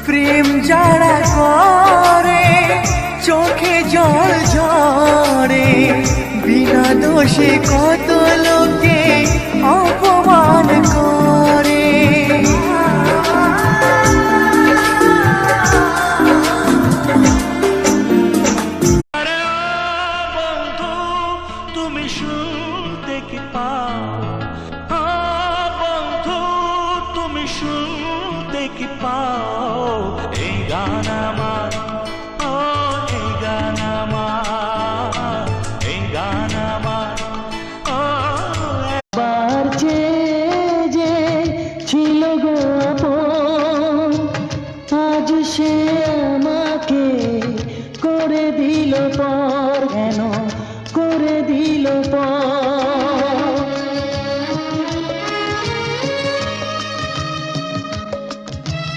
প্রেম যারা করে চোখে জল ঝরে, বিনা দোষে কত লোকে অপমান করে। বন্ধু তুমি শুনতে কি পাও, বন্ধু তুমি শুনতে কি পাও এই গান আমার, এই গান আমার, এই গান আমার। বার যে ছিল গো আপন, আজ সে আমাকে করে দিল পর। কেন